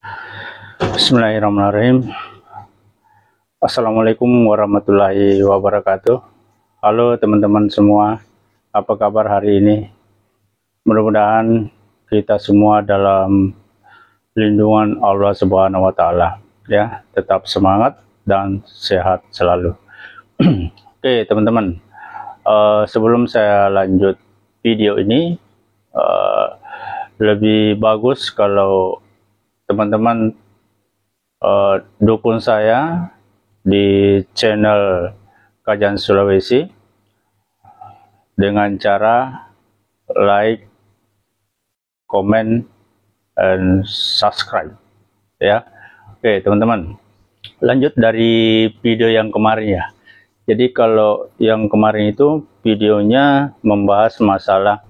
Bismillahirrahmanirrahim. Assalamualaikum warahmatullahi wabarakatuh. Halo teman-teman semua, apa kabar hari ini? Mudah-mudahan kita semua dalam lindungan Allah Subhanahu wa Ta'ala, ya. Tetap semangat dan sehat selalu. Oke teman-teman, sebelum saya lanjut video ini, lebih bagus kalau teman-teman dukung saya di channel Kajian Sulawesi dengan cara like, comment, dan subscribe, ya. Oke teman-teman, lanjut dari video yang kemarin ya. Jadi kalau yang kemarin itu videonya membahas masalah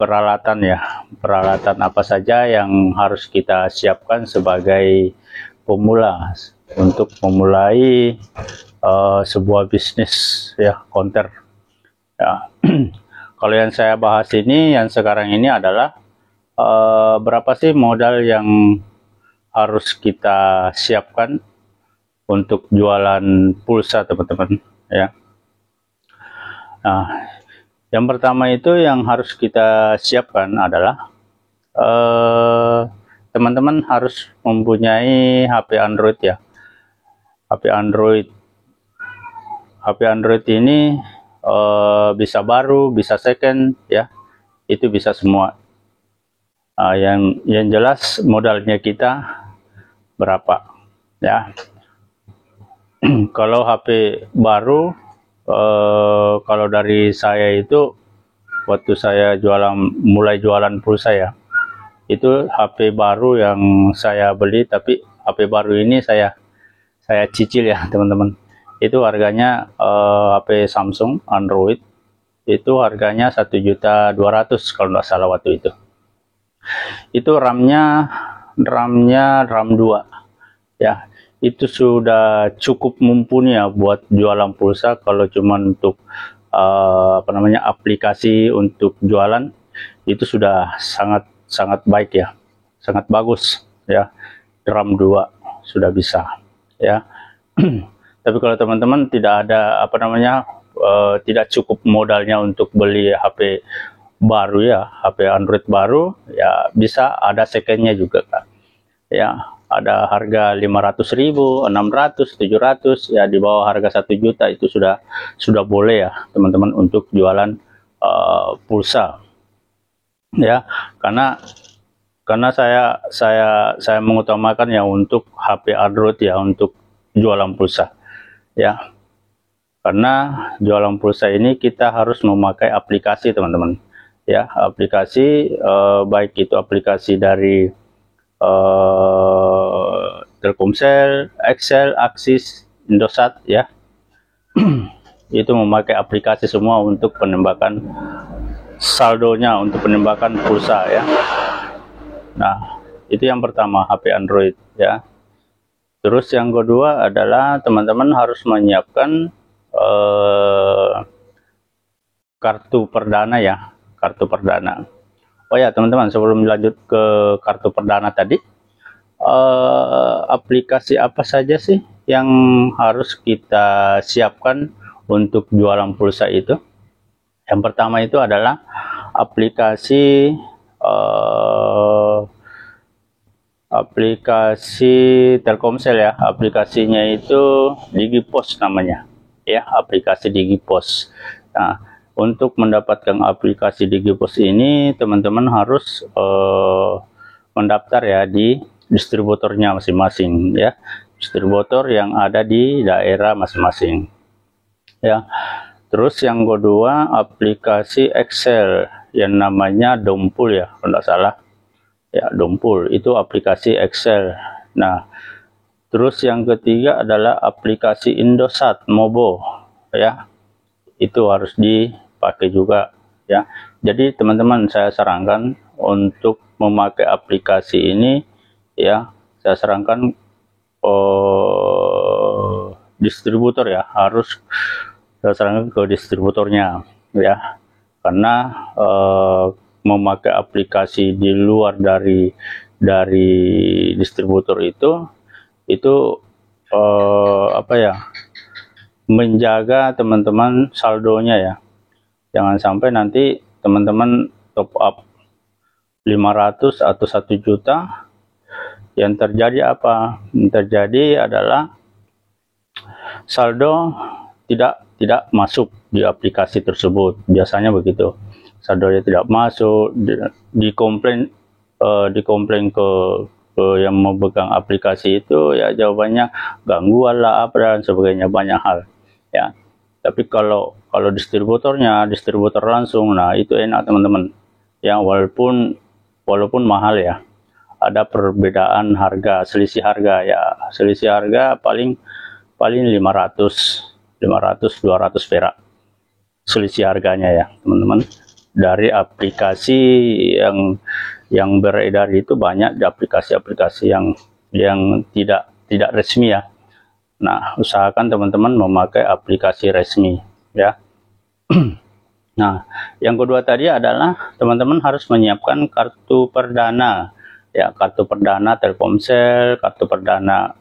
peralatan ya, peralatan apa saja yang harus kita siapkan sebagai pemula untuk memulai sebuah bisnis ya, konter ya. Kalau yang saya bahas ini yang sekarang ini adalah berapa sih modal yang harus kita siapkan untuk jualan pulsa teman-teman ya. Nah, yang pertama itu yang harus kita siapkan adalah teman-teman harus mempunyai HP Android ya. HP Android ini bisa baru, bisa second ya. Itu bisa semua. Yang jelas modalnya kita berapa ya. Kalau HP baru, kalau dari saya itu waktu saya mulai jualan pulsa ya, itu HP baru yang saya beli, tapi HP baru ini saya cicil ya teman-teman. Itu harganya HP Samsung Android itu harganya 1.200.000 kalau nggak salah waktu itu. Itu RAM-nya RAM 2 ya. Itu sudah cukup mumpuni ya buat jualan pulsa. Kalau cuma untuk aplikasi untuk jualan itu sudah sangat baik ya, sangat bagus ya. RAM 2 sudah bisa ya. Tapi kalau teman-teman tidak ada tidak cukup modalnya untuk beli HP baru ya, HP Android baru ya, bisa ada secondnya juga Kak ya. Ada harga 500.000, 600, 700 ya, di bawah harga 1 juta itu sudah boleh ya teman-teman untuk jualan pulsa ya. Karena saya mengutamakan ya untuk HP Android ya, untuk jualan pulsa ya. Karena jualan pulsa ini kita harus memakai aplikasi teman-teman ya. Aplikasi baik itu aplikasi dari Telkomsel, Excel, Axis, Indosat ya. Itu memakai aplikasi semua untuk penembakan saldonya, untuk penembakan pulsa ya. Nah, itu yang pertama, HP Android ya. Terus yang kedua adalah teman-teman harus menyiapkan kartu perdana ya, kartu perdana. Oh ya teman-teman, sebelum lanjut ke kartu perdana tadi, aplikasi apa saja sih yang harus kita siapkan untuk jualan pulsa itu? Yang pertama itu adalah aplikasi Telkomsel ya. Aplikasinya itu Digipos namanya ya, aplikasi Digipos. Nah, untuk mendapatkan aplikasi Digipos ini teman-teman harus mendaftar ya di distributornya masing-masing ya, distributor yang ada di daerah masing-masing ya. Terus yang kedua aplikasi Excel yang namanya Dompul ya, kalau tidak salah ya, Dompul itu aplikasi Excel. Nah, terus yang ketiga adalah aplikasi Indosat Mobo ya, itu harus dipakai juga ya. Jadi teman-teman saya sarankan untuk memakai aplikasi ini ya, saya sarankan distributor ya, harus saya sarankan ke distributornya ya. Karena memakai aplikasi di luar dari dari distributor itu apa ya, menjaga teman-teman saldonya ya. Jangan sampai nanti teman-teman top up 500 atau 1 juta, yang terjadi apa? Yang terjadi adalah saldo tidak masuk di aplikasi tersebut. Biasanya begitu, saldonya tidak masuk, dikomplain ke yang memegang aplikasi itu, ya jawabannya gangguan lah apa dan sebagainya, banyak hal ya. Tapi kalau distributor langsung, nah itu enak teman-teman ya, walaupun mahal ya, ada perbedaan harga, selisih harga ya, selisih harga paling 500 200 perak selisih harganya ya teman-teman. Dari aplikasi yang beredar itu banyak di aplikasi-aplikasi yang tidak resmi ya. Nah, usahakan teman-teman memakai aplikasi resmi ya. Nah, yang kedua tadi adalah teman-teman harus menyiapkan kartu perdana ya, kartu perdana Telkomsel, kartu perdana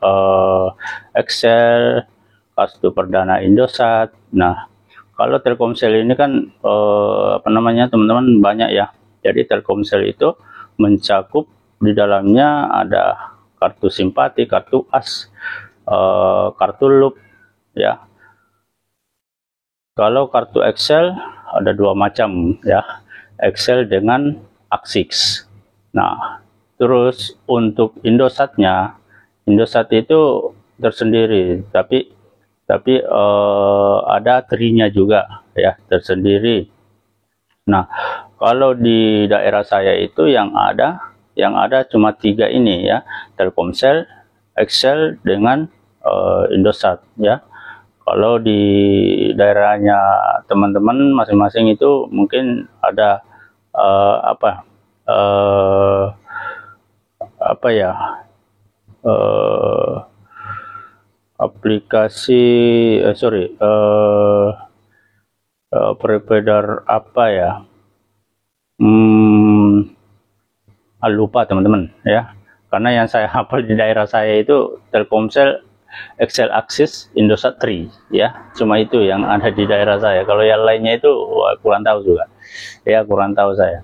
Excel, kartu perdana Indosat. Nah, kalau Telkomsel ini kan apa namanya teman-teman, banyak ya. Jadi Telkomsel itu mencakup di dalamnya ada kartu simpati, kartu as, kartu loop ya. Kalau kartu Excel ada 2 macam ya, Excel dengan Axis. Nah, terus untuk Indosatnya, Indosat itu tersendiri, tapi ada trinya juga ya, tersendiri. Nah, kalau di daerah saya itu yang ada cuma 3 ini ya, Telkomsel, Excel dengan Indosat ya. Kalau di daerahnya teman-teman masing-masing itu mungkin ada apa ya, aplikasi provider apa ya, lupa teman-teman ya, karena yang saya hafal di daerah saya itu Telkomsel, Excel, Axis, Indosat Tri ya, cuma itu yang ada di daerah saya. Kalau yang lainnya itu kurang tahu juga ya, kurang tahu saya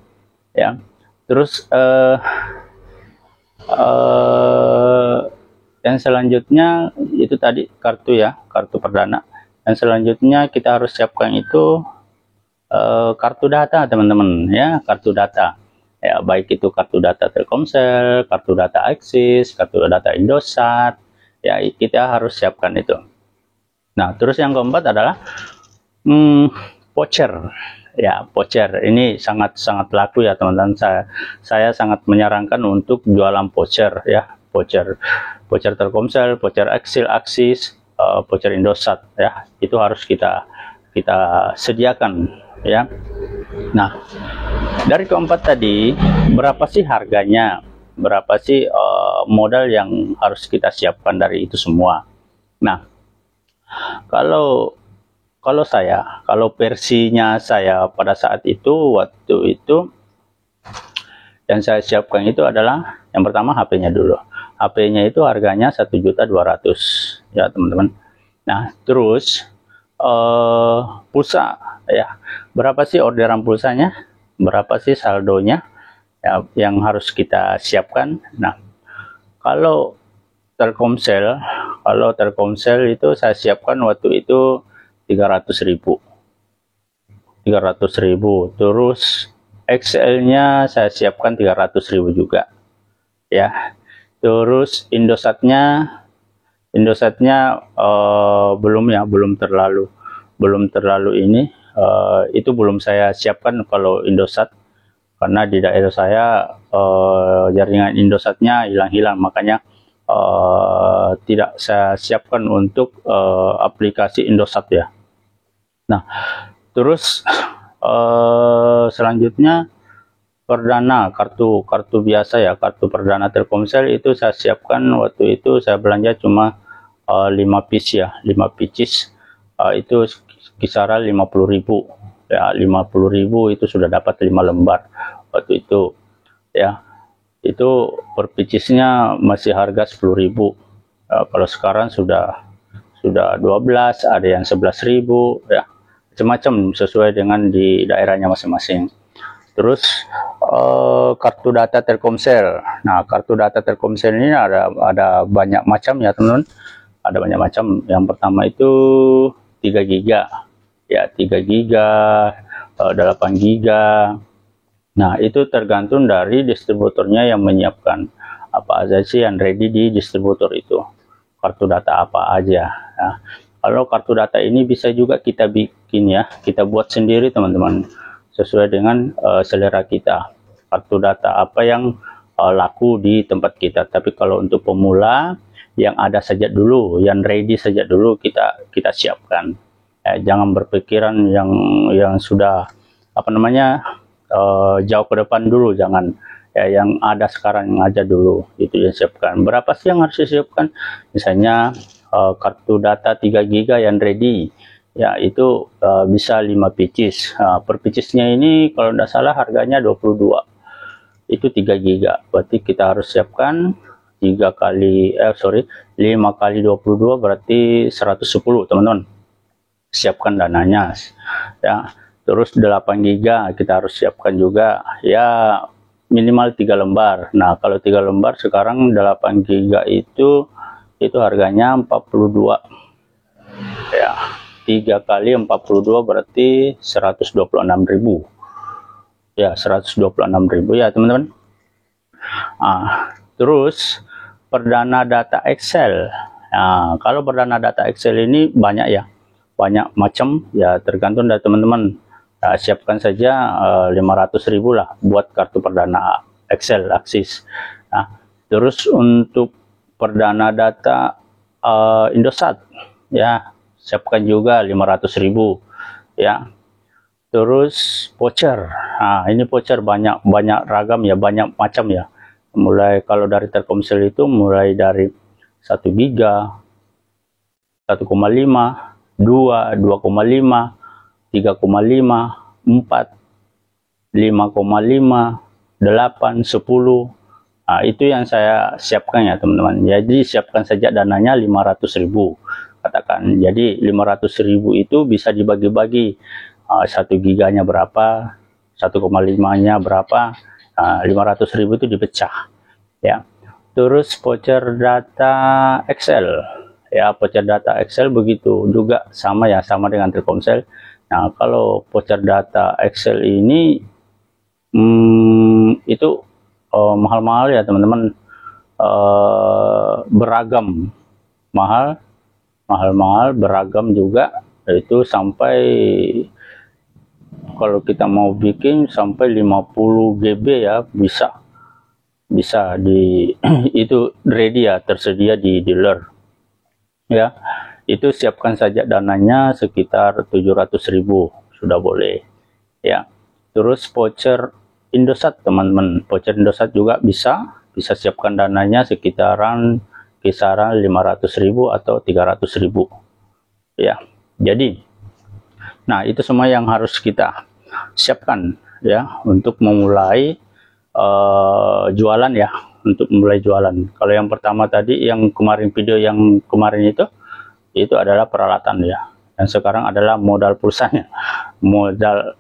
ya. Terus yang selanjutnya itu tadi kartu ya, kartu perdana. Yang selanjutnya kita harus siapkan itu kartu data teman-teman ya, kartu data ya, baik itu kartu data Telkomsel, kartu data Axis, kartu data Indosat ya, kita harus siapkan itu. Nah, terus yang keempat adalah voucher ya. Voucher ini sangat laku ya teman-teman. Saya sangat menyarankan untuk jualan voucher ya, voucher Telkomsel, voucher Excel, Axis, voucher Indosat ya, itu harus kita sediakan ya. Nah, dari keempat tadi, berapa sih harganya, berapa sih modal yang harus kita siapkan dari itu semua. Nah, kalau versinya saya pada saat itu, waktu itu yang saya siapkan itu adalah yang pertama HP-nya dulu. HP-nya itu harganya 1.200.000 ya teman-teman. Nah, terus pulsa ya, berapa sih orderan pulsanya, berapa sih saldonya ya, yang harus kita siapkan. Nah, kalau Telkomsel itu saya siapkan waktu itu 300.000. Terus XL-nya saya siapkan 300.000 juga ya. Terus Indosatnya belum terlalu ini, itu belum saya siapkan kalau Indosat, karena di daerah saya jaringan Indosatnya hilang, makanya tidak saya siapkan untuk aplikasi Indosat ya. Nah, terus selanjutnya perdana, kartu biasa ya, kartu perdana Telkomsel itu saya siapkan waktu itu, saya belanja cuma 5 piece ya, 5 pieces, itu kisaran 50.000 ya, 50.000 itu sudah dapat 5 lembar waktu itu ya. itu per picisnya masih harga 10.000. Kalau sekarang sudah 12, ada yang 11.000 ya, macam-macam sesuai dengan di daerahnya masing-masing. Terus kartu data Telkomsel. Nah, kartu data Telkomsel ini ada banyak macam ya teman-teman. Ada banyak macam. Yang pertama itu 3 GB. Ya, 3 GB, 8 GB. Nah, itu tergantung dari distributornya yang menyiapkan apa aja sih yang ready di distributor itu. Kartu data apa aja. Ya. Kalau kartu data ini bisa juga kita bikin ya, kita buat sendiri teman-teman, sesuai dengan selera kita. Kartu data apa yang laku di tempat kita. Tapi kalau untuk pemula, yang ada saja dulu, yang ready saja dulu kita siapkan. Jangan berpikiran yang sudah apa namanya jauh ke depan dulu, jangan. Yang ada sekarang aja dulu itu yang siapkan. Berapa sih yang harus disiapkan? Misalnya kartu data 3 GB yang ready, ya itu bisa 5 pieces. Per piecesnya ini kalau tidak salah harganya 22, itu 3 GB. Berarti kita harus siapkan 5 kali 22 berarti 110 teman-teman. Siapkan dananya ya. Terus 8 GB kita harus siapkan juga ya, minimal 3 lembar. Nah, kalau 3 lembar sekarang 8 GB itu harganya 42 ya. 3 kali 42 berarti 126.000 ya, 126.000 ya teman-teman. Terus perdana data Excel. Nah, kalau perdana data Excel ini banyak ya, banyak macam ya, tergantung dari teman-teman. Siapkan saja 500.000 lah buat kartu perdana Excel Axis. Nah, terus untuk perdana data Indosat ya, siapkan juga 500.000 ya. Terus voucher. Nah, ini voucher banyak ragam ya, banyak macam ya. Mulai kalau dari Telkomsel itu mulai dari 1 GB, 1,5, 2, 2,5, 3,5, 4, 5,5, 8, 10. Nah, itu yang saya siapkan ya teman-teman. Jadi siapkan saja dananya 500.000 katakan. Jadi 500.000 itu bisa dibagi-bagi. 1 giganya berapa, 1,5-nya berapa, 500.000 itu dipecah ya. Terus voucher data Excel ya, voucher data Excel begitu juga sama ya, sama dengan Telkomsel. Nah, kalau voucher data Excel ini itu mahal-mahal ya teman-teman, beragam, mahal beragam juga, itu sampai kalau kita mau bikin sampai 50 GB ya, bisa di itu ready ya, tersedia di dealer ya. Itu siapkan saja dananya sekitar 700.000 sudah boleh ya. Terus voucher Indosat teman-teman, voucher Indosat juga bisa siapkan dananya sekitaran kisaran 500.000 atau 300.000 ya. Jadi nah, itu semua yang harus kita siapkan ya untuk memulai jualan ya, untuk memulai jualan. Kalau yang pertama tadi, yang kemarin video yang kemarin itu adalah peralatan ya, dan sekarang adalah modal pulsanya. Modal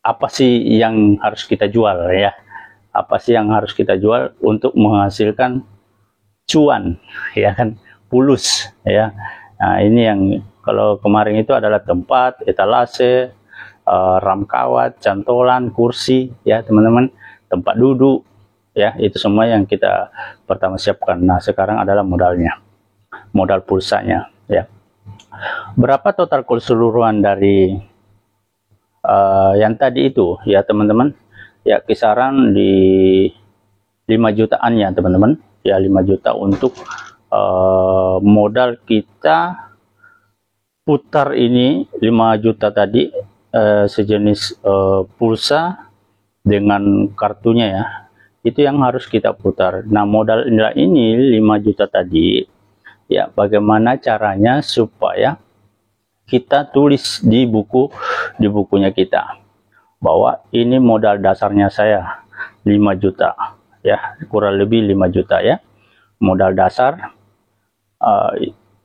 apa sih yang harus kita jual ya, apa sih yang harus kita jual untuk menghasilkan cuan ya kan, pulus ya. Nah, ini yang kalau kemarin itu adalah tempat, etalase, ram kawat, cantolan, kursi ya teman-teman, tempat duduk ya, itu semua yang kita pertama siapkan. Nah, sekarang adalah modalnya, modal pulsanya ya. Berapa total keseluruhan dari yang tadi itu ya teman-teman ya, kisaran di 5 jutaan ya teman-teman ya, 5 juta untuk modal kita putar ini 5 juta tadi, sejenis pulsa dengan kartunya ya, itu yang harus kita putar. Nah, modal ini 5 juta tadi ya, bagaimana caranya supaya kita tulis di bukunya kita bahwa ini modal dasarnya saya, 5 juta ya, kurang lebih 5 juta ya modal dasar.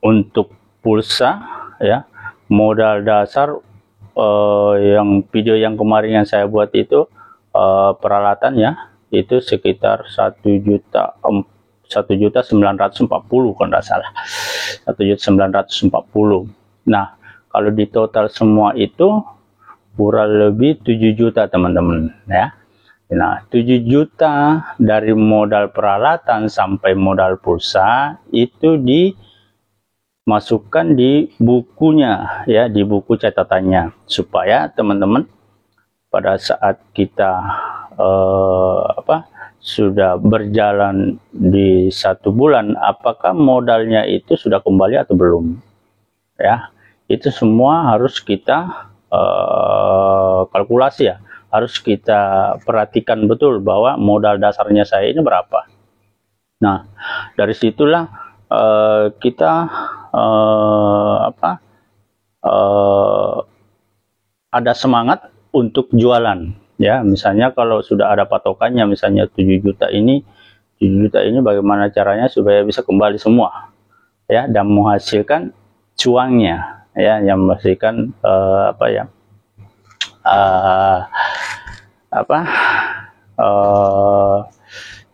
Untuk pulsa ya, modal dasar yang video yang kemarin yang saya buat itu peralatannya itu sekitar 1.940.000 kalau tidak salah, 1.940.000. Nah, kalau di total semua itu kurang lebih 7 juta teman-teman ya. Nah, 7 juta dari modal peralatan sampai modal pulsa itu dimasukkan di bukunya ya, di buku catatannya, supaya teman-teman pada saat kita sudah berjalan di 1 bulan, apakah modalnya itu sudah kembali atau belum ya. Itu semua harus kita kalkulasi ya, harus kita perhatikan betul bahwa modal dasarnya saya ini berapa. Nah, dari situlah kita ada semangat untuk jualan ya. Misalnya kalau sudah ada patokannya, misalnya 7 juta ini bagaimana caranya supaya bisa kembali semua ya, dan menghasilkan cuangnya ya, yang menghasilkan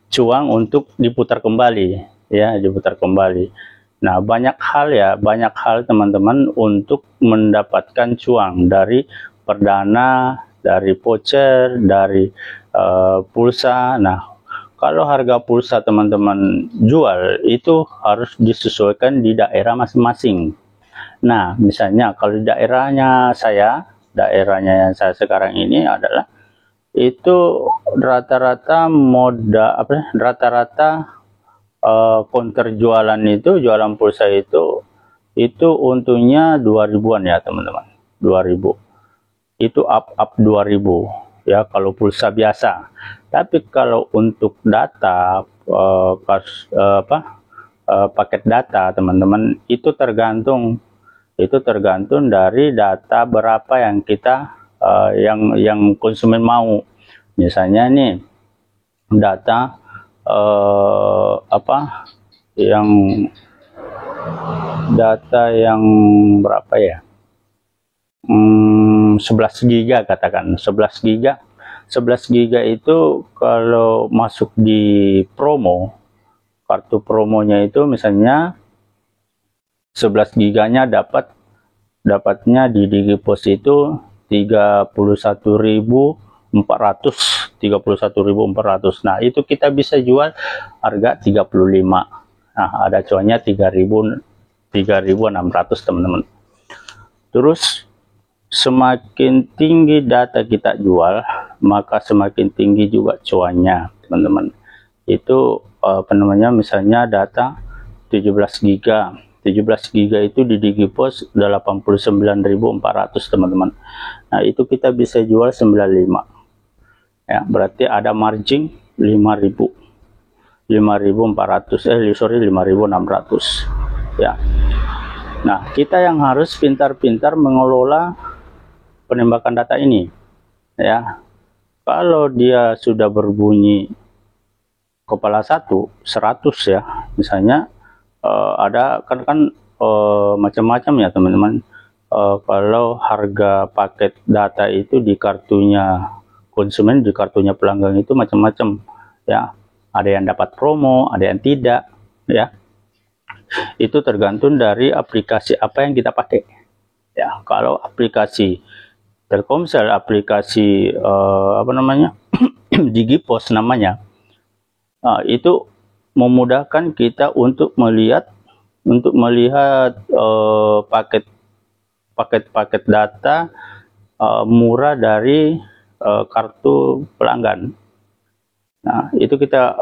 cuang untuk diputar kembali ya, diputar kembali. Nah, banyak hal teman-teman untuk mendapatkan cuang dari perdana, dari voucher, dari pulsa. Nah, kalau harga pulsa teman-teman jual itu harus disesuaikan di daerah masing-masing. Nah, misalnya kalau di daerahnya yang saya sekarang ini adalah itu rata-rata counter jualan itu, jualan pulsa itu untungnya 2000-an ya teman-teman, 2000 itu up 2000 ya kalau pulsa biasa. Tapi kalau untuk data paket data teman-teman, itu tergantung dari data berapa yang kita yang konsumen mau. Misalnya nih data yang berapa ya, 11 giga katakan, 11 giga itu kalau masuk di promo, kartu promonya itu misalnya 11 giganya dapatnya di Digipos itu 31.400. Nah, itu kita bisa jual harga 35. Nah, ada cuannya 3.600 teman-teman. Terus semakin tinggi data kita jual, maka semakin tinggi juga cuannya teman-teman. Itu misalnya data 17 giga itu di Digipos 89.400 teman-teman. Nah, itu kita bisa jual 95 ya, berarti ada margin 5.400 ya. Nah, kita yang harus pintar-pintar mengelola penembakan data ini ya. Kalau dia sudah berbunyi kepala 100 ya, misalnya ada kan macam-macam ya teman-teman. Kalau harga paket data itu di kartunya konsumen, di kartunya pelanggan itu macam-macam ya. Ada yang dapat promo, ada yang tidak ya. Itu tergantung dari aplikasi apa yang kita pakai ya. Kalau aplikasi Telkomsel, aplikasi Digipos namanya, itu memudahkan kita untuk melihat paket data murah dari kartu pelanggan. Nah, itu kita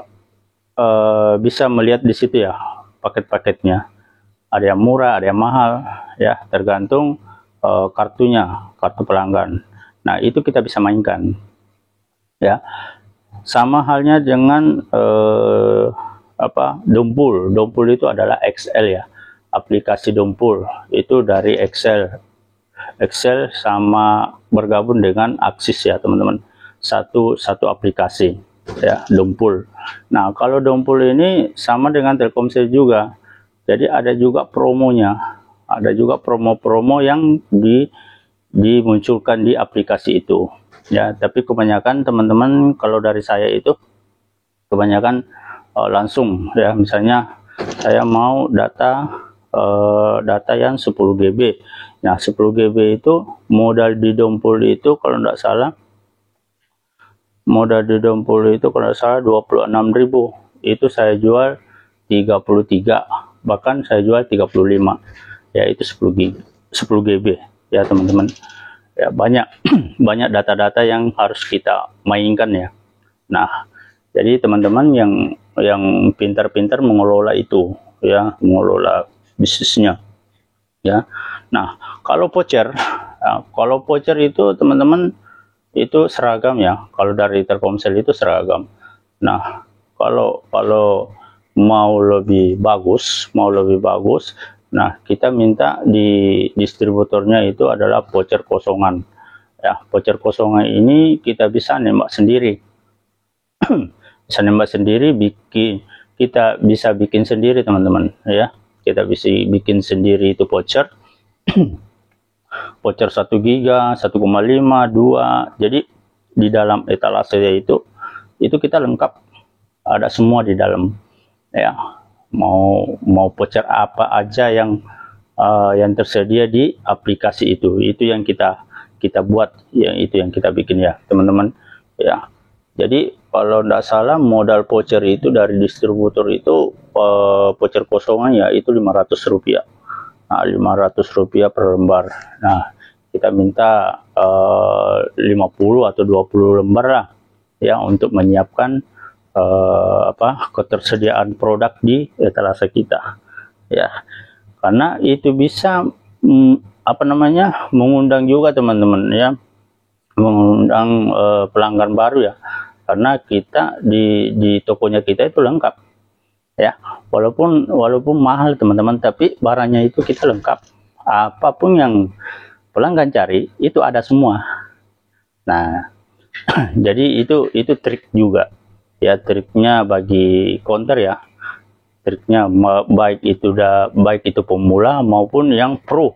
bisa melihat di situ ya, paket-paketnya. Ada yang murah, ada yang mahal ya, tergantung kartunya, kartu pelanggan. Nah, itu kita bisa mainkan ya. Sama halnya dengan Dompul. Dompul itu adalah Excel ya, aplikasi Dompul itu dari Excel sama bergabung dengan Axis ya teman-teman, satu aplikasi. ya, Dompul. Nah, kalau Dompul ini sama dengan Telkomsel juga. Jadi ada juga promonya, ada juga promo-promo yang dimunculkan di aplikasi itu. Ya, tapi kebanyakan teman-teman kalau dari saya itu kebanyakan langsung ya, misalnya saya mau data yang 10 GB. Nah, 10 GB itu modal di Dompul itu kalau tidak salah, modal di Dompul itu kalau tidak salah 26.000. Itu saya jual 33, bahkan saya jual 35. Ya, itu 10 GB ya teman-teman. Ya, banyak banyak data-data yang harus kita mainkan ya. Nah, jadi teman-teman yang pintar-pintar mengelola itu ya, mengelola bisnisnya ya. Nah, kalau voucher, kalau voucher itu teman-teman itu seragam ya. Kalau dari Telkomsel itu seragam. Nah, kalau mau lebih bagus, nah kita minta di distributornya itu adalah voucher kosongan. Ya, voucher kosongan ini kita bisa nembak sendiri. Bisa nembak sendiri, kita bisa bikin sendiri teman-teman ya. Kita bisa bikin sendiri itu voucher. Voucher 1 giga, 1,5, 2. Jadi di dalam etalase itu kita lengkap, ada semua di dalam ya. Mau voucher apa aja yang tersedia di aplikasi itu yang kita buat, yang itu yang kita bikin ya teman-teman ya. Jadi kalau tidak salah modal voucher itu dari distributor itu voucher kosongan ya itu Rp500. Nah, Rp500 per lembar. Nah, kita minta 50 atau 20 lembar lah ya untuk menyiapkan ketersediaan produk di etalase kita ya. Karena itu bisa mengundang juga teman-teman ya, mengundang pelanggan baru ya. Karena kita di tokonya kita itu lengkap ya, walaupun mahal teman-teman, tapi barangnya itu kita lengkap, apapun yang pelanggan cari itu ada semua. Nah, jadi itu trik juga ya, triknya bagi counter ya, triknya baik itu pemula maupun yang pro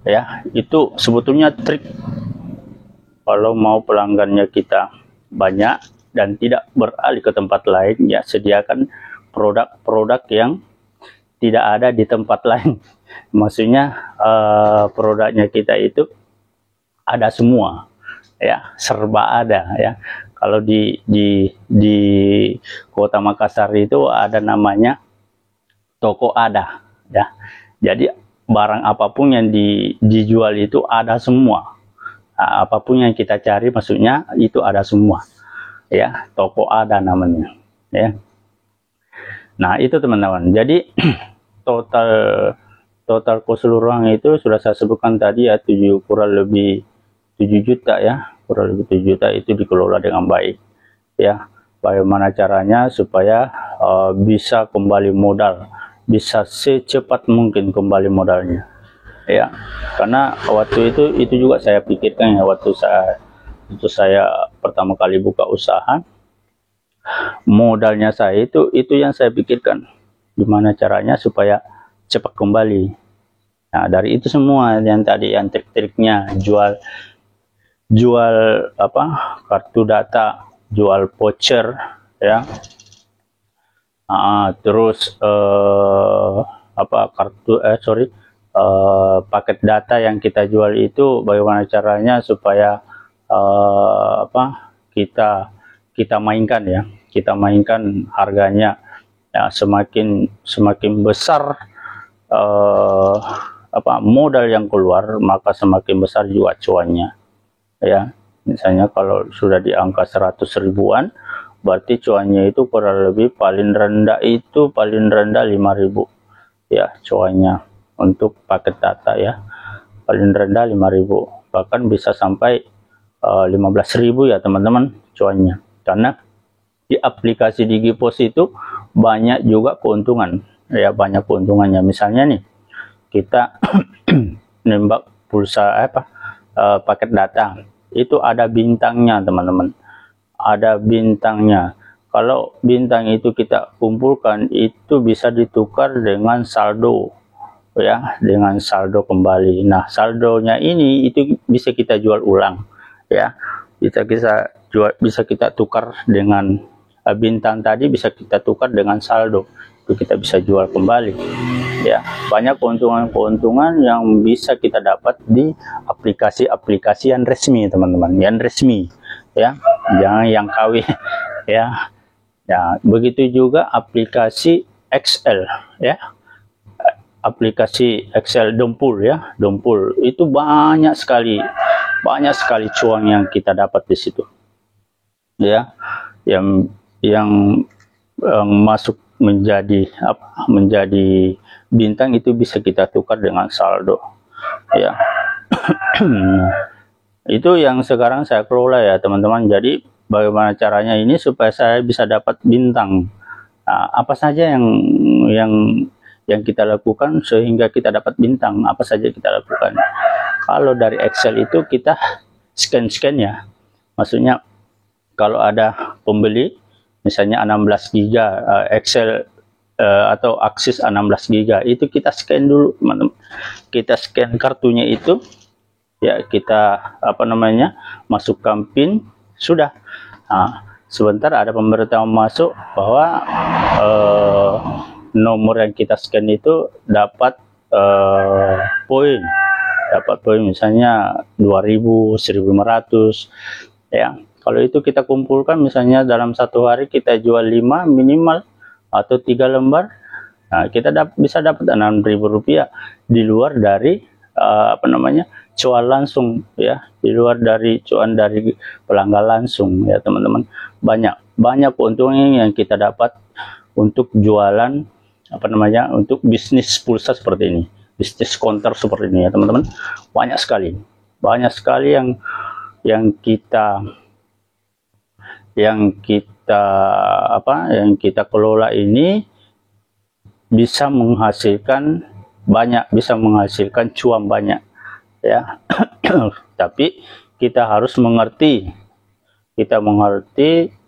ya. Itu sebetulnya trik kalau mau pelanggannya kita banyak dan tidak beralih ke tempat lain ya, sediakan produk-produk yang tidak ada di tempat lain. Maksudnya produknya kita itu ada semua ya, serba ada ya. Kalau di Kota Makassar itu ada namanya toko ada ya. Jadi barang apapun yang dijual itu ada semua. Nah, apapun yang kita cari maksudnya itu ada semua ya, toko ada namanya ya. Nah, itu teman-teman. Jadi total keseluruhan itu sudah saya sebutkan tadi ya, kurang lebih 7 juta ya, kurang lebih 7 juta itu dikelola dengan baik ya. Bagaimana caranya supaya bisa kembali modal, bisa secepat mungkin kembali modalnya ya. Karena waktu itu juga saya pikirkan ya, waktu saya pertama kali buka usaha, modalnya saya itu yang saya pikirkan, gimana caranya supaya cepat kembali. Nah, dari itu semua yang tadi, yang trik-triknya, jual kartu data, jual voucher ya, terus paket data yang kita jual itu bagaimana caranya supaya kita mainkan ya, kita mainkan harganya ya, semakin besar modal yang keluar, maka semakin besar juga cuannya ya. Misalnya kalau sudah di angka 100 ribuan, berarti cuannya itu kurang lebih paling rendah 5.000 ya cuannya untuk paket data ya, paling rendah 5.000, bahkan bisa sampai 15.000 ya teman-teman cuannya. Karena di aplikasi Digipos itu banyak juga keuntungan ya, banyak keuntungannya. Misalnya nih kita nembak pulsa paket data itu ada bintangnya teman-teman, ada bintangnya. kalau bintang itu kita kumpulkan itu bisa ditukar dengan saldo, ya, dengan saldo kembali. Nah, saldonya ini itu bisa kita jual ulang, ya, bisa kita tukar dengan bintang tadi, bisa kita tukar dengan saldo, itu kita bisa jual kembali, ya. Banyak keuntungan-keuntungan yang bisa kita dapat di aplikasi-aplikasi yang resmi, teman-teman, yang resmi, ya, jangan yang KW, ya. Ya, begitu juga aplikasi Excel, ya, aplikasi Excel Dempul, ya, Dempul itu banyak sekali cuan yang kita dapat di situ, ya, yang masuk menjadi bintang itu bisa kita tukar dengan saldo, ya. Itu yang sekarang saya kelola, ya teman-teman. Jadi bagaimana caranya ini supaya saya bisa dapat bintang? Nah, apa saja yang kita lakukan sehingga kita dapat bintang? Apa saja kita lakukan? Kalau dari Excel itu kita scan ya, maksudnya kalau ada pembeli misalnya 16 GB Excel atau akses 16 GB itu kita scan dulu, teman-teman. Kita scan kartunya itu, ya, kita masukkan PIN, sudah. Nah, sebentar ada pemberitahuan masuk bahwa nomor yang kita scan itu dapat poin, misalnya 2000, 1500, ya. Kalau itu kita kumpulkan misalnya dalam satu hari kita jual 5 minimal atau 3 lembar, nah, kita bisa dapat 6.000 rupiah di luar dari cuan langsung, ya, di luar dari cuan dari pelanggan langsung, ya teman-teman. Banyak keuntungan yang kita dapat untuk jualan untuk bisnis pulsa seperti ini, bisnis counter seperti ini, ya teman-teman. Banyak sekali yang kita kelola ini bisa menghasilkan cuan banyak, ya. Tapi kita harus mengerti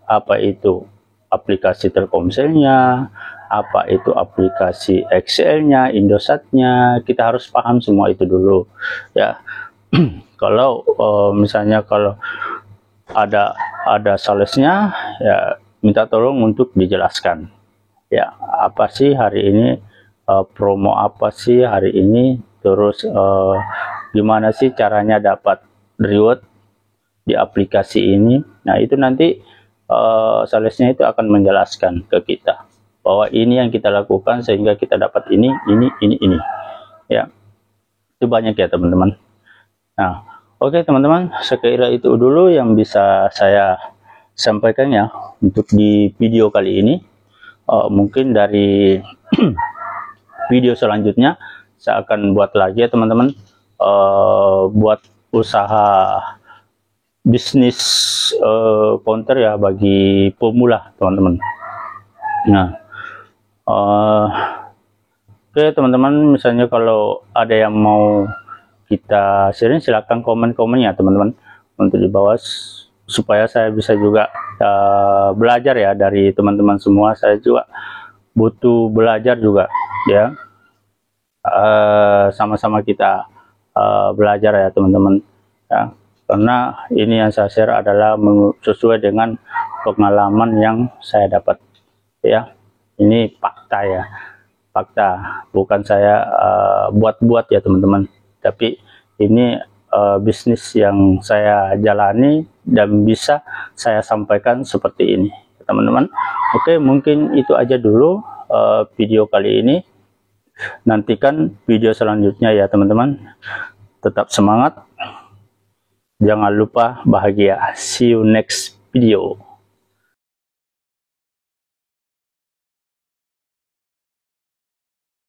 apa itu aplikasi Telkomselnya, apa itu aplikasi Excelnya, Indosatnya. Kita harus paham semua itu dulu, ya. Kalau misalnya kalau ada salesnya, ya minta tolong untuk dijelaskan, ya, apa sih hari ini, promo apa sih hari ini, terus gimana sih caranya dapat reward di aplikasi ini. Nah, itu nanti salesnya itu akan menjelaskan ke kita bahwa ini yang kita lakukan sehingga kita dapat ini, ya. Itu banyak, ya teman-teman. Nah, oke teman-teman, sekira itu dulu yang bisa saya sampaikan, ya, untuk di video kali ini. Mungkin dari video selanjutnya saya akan buat lagi, ya teman-teman, buat usaha bisnis counter, ya, bagi pemula, teman-teman. Nah, oke teman-teman, misalnya kalau ada yang mau kita sharing, silahkan komen-komennya, teman-teman, untuk di bawah, supaya saya bisa juga belajar, ya, dari teman-teman semua. Saya juga butuh belajar juga, ya. Sama-sama kita belajar, ya teman-teman, ya, karena ini yang saya share adalah sesuai dengan pengalaman yang saya dapat, ya. Ini fakta, ya, fakta, bukan saya buat-buat, ya teman-teman, tapi ini bisnis yang saya jalani dan bisa saya sampaikan seperti ini, teman-teman. Oke, mungkin itu aja dulu video kali ini. Nantikan video selanjutnya, ya teman-teman. Tetap semangat, jangan lupa bahagia. See you next video.